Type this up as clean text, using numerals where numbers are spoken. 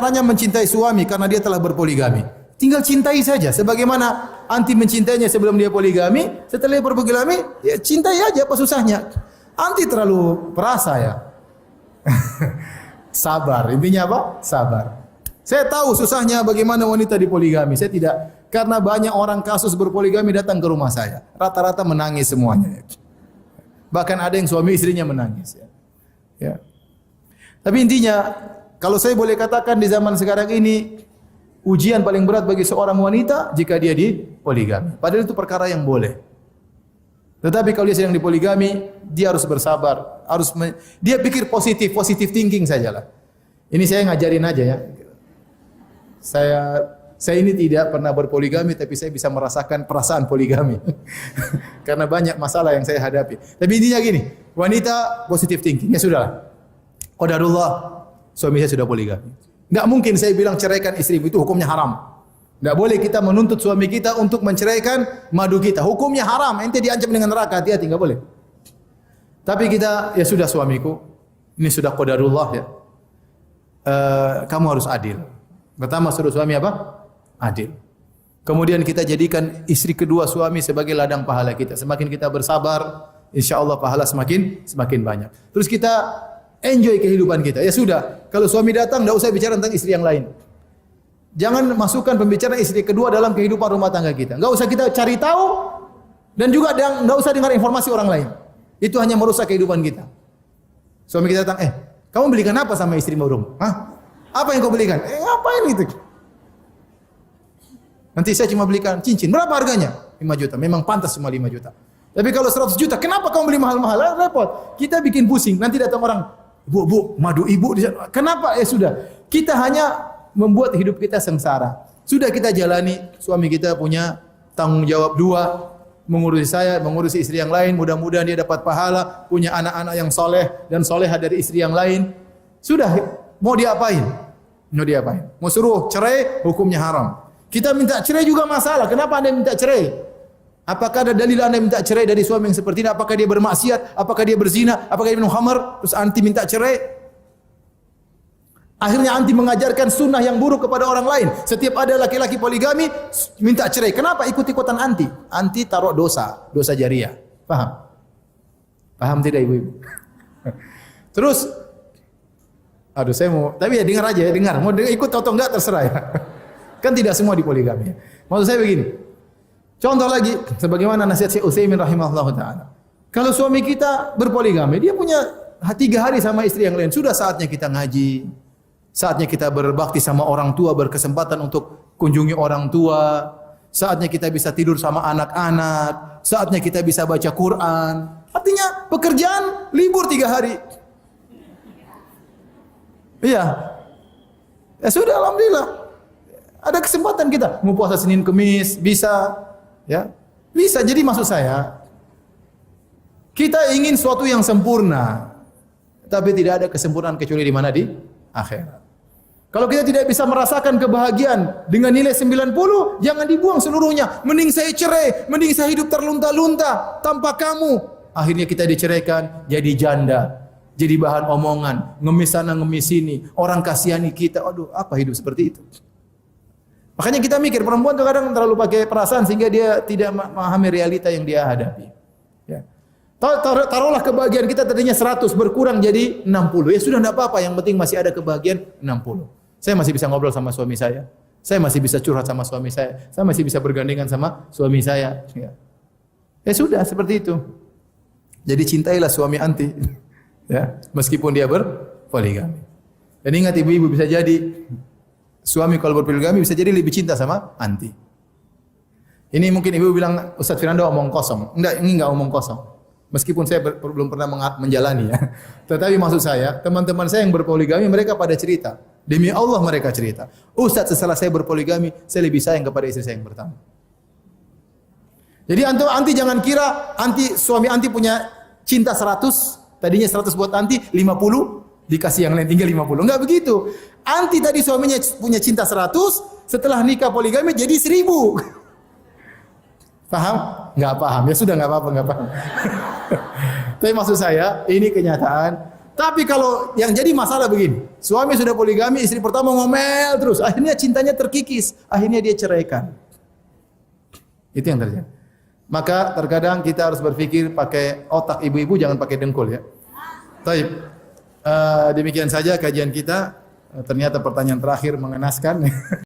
caranya mencintai suami karena dia telah berpoligami? Tinggal cintai saja. Sebagaimana anti mencintainya sebelum dia poligami, setelah dia berpoligami, ya cintai aja, apa susahnya? Anti terlalu perasa ya. Sabar. Intinya apa? Sabar. Saya tahu susahnya bagaimana wanita dipoligami. Saya tidak, karena banyak orang kasus berpoligami datang ke rumah saya. Rata-rata menangis semuanya. Bahkan ada yang suami istrinya menangis. Ya. Tapi intinya, kalau saya boleh katakan di zaman sekarang ini, ujian paling berat bagi seorang wanita jika dia dipoligami. Padahal itu perkara yang boleh. Tetapi kalau dia sedang dipoligami, dia harus bersabar, dia pikir positif thinking sajalah. Ini saya ngajarin aja ya. Saya ini tidak pernah berpoligami, tapi saya bisa merasakan perasaan poligami. Karena banyak masalah yang saya hadapi. Tapi intinya gini, wanita positif thinking, ya sudahlah. Qadarullah, suami saya sudah poligami. Enggak mungkin saya bilang ceraikan istrimu, itu hukumnya haram. Enggak boleh kita menuntut suami kita untuk menceraikan madu kita. Hukumnya haram, ente diancam dengan neraka, hati-hati, enggak boleh. Tapi kita, ya sudah suamiku, ini sudah qadarullah ya. Kamu harus adil. Pertama suruh suami apa? Adil. Kemudian kita jadikan istri kedua suami sebagai ladang pahala kita. Semakin kita bersabar, insyaallah pahala semakin banyak. Terus kita enjoy kehidupan kita. Ya sudah, kalau suami datang enggak usah bicara tentang istri yang lain. Jangan masukkan pembicaraan istri kedua dalam kehidupan rumah tangga kita. Enggak usah kita cari tahu dan juga enggak usah dengar informasi orang lain. Itu hanya merusak kehidupan kita. Suami kita datang, kamu belikan apa sama istri baru? Hah? Apa yang kau belikan? Ngapain itu? Nanti saya cuma belikan cincin. Berapa harganya? 5 juta. Memang pantas cuma 5 juta. Tapi kalau 100 juta, kenapa kamu beli mahal-mahal? Repot. Kita bikin pusing. Nanti datang orang, Bu, madu ibu di sana. Kenapa? Sudah. Kita hanya membuat hidup kita sengsara. Sudah kita jalani. Suami kita punya tanggung jawab 2. Mengurusi saya, mengurusi istri yang lain. Mudah-mudahan dia dapat pahala. Punya anak-anak yang soleh dan solehah dari istri yang lain. Sudah. Mau diapain? Mau suruh cerai, hukumnya haram. Kita minta cerai juga masalah. Kenapa Anda minta cerai? Apakah ada dalil Anda minta cerai dari suami yang seperti ini? Apakah dia bermaksiat? Apakah dia berzina? Apakah dia minum khamar? Terus anti minta cerai? Akhirnya anti mengajarkan sunnah yang buruk kepada orang lain. Setiap ada laki-laki poligami, minta cerai. Kenapa ikut-ikutan anti? Anti taruh dosa jariah. Paham? Paham tidak ibu-ibu? Terus, saya mau, tapi ya dengar aja ya, dengar. Mau ikut atau enggak terserah ya. Kan tidak semua dipoligami. Maksud saya begini. Contoh lagi, sebagaimana nasihat Syekh Utsaimin rahimahullah taala. Kalau suami kita berpoligami, dia punya 3 hari sama istri yang lain. Sudah saatnya kita ngaji. Saatnya kita berbakti sama orang tua, berkesempatan untuk kunjungi orang tua. Saatnya kita bisa tidur sama anak-anak. Saatnya kita bisa baca Quran. Artinya pekerjaan libur 3 hari. Iya. Ya sudah, alhamdulillah. Ada kesempatan kita mau puasa Senin Kemis, bisa, ya, bisa. Jadi maksud saya, kita ingin suatu yang sempurna, tapi tidak ada kesempurnaan kecuali di mana? Di akhirat. Kalau kita tidak bisa merasakan kebahagiaan dengan nilai 90, jangan dibuang seluruhnya. Mending saya cerai, mending saya hidup terlunta-lunta tanpa kamu. Akhirnya kita diceraikan, jadi janda, jadi bahan omongan, ngemis sana ngemis sini, orang kasihani kita. Aduh, apa hidup seperti itu? Makanya kita mikir, perempuan kadang terlalu pakai perasaan sehingga dia tidak memahami realita yang dia hadapi. Ya. Taruhlah kebahagiaan kita tadinya 100 berkurang jadi 60. Ya sudah, tidak apa-apa, yang penting masih ada kebahagiaan 60. Saya masih bisa ngobrol sama suami saya masih bisa curhat sama suami saya masih bisa bergandengan sama suami saya. Ya sudah, seperti itu. Jadi cintailah suami anti. Ya, meskipun dia berpoligami. Dan ingat ibu-ibu, bisa jadi suami kalau berpoligami bisa jadi lebih cinta sama anti. Ini mungkin ibu bilang, Ustaz Firanda omong kosong. Enggak, ini enggak omong kosong. Meskipun saya belum pernah menjalani ya. Tetapi maksud saya, teman-teman saya yang berpoligami, mereka pada cerita. Demi Allah mereka cerita. Ustaz, setelah saya berpoligami, saya lebih sayang kepada istri saya yang pertama. Jadi anti jangan kira suami anti punya cinta 100, tadinya 100 buat anti, 50 dikasih yang lain, tinggal 50. Enggak begitu. Anti tadi suaminya punya cinta 100, setelah nikah poligami jadi 1000. Paham? Enggak paham. Ya sudah, enggak apa-apa, enggak paham. Tapi maksud saya, ini kenyataan. Tapi kalau yang jadi masalah begini, suami sudah poligami, istri pertama ngomel terus, akhirnya cintanya terkikis, akhirnya dia ceraikan. Itu yang terjadi. Maka terkadang kita harus berpikir pakai otak, ibu-ibu jangan pakai dengkul ya. Baik, demikian saja kajian kita. Ternyata pertanyaan terakhir mengenaskan.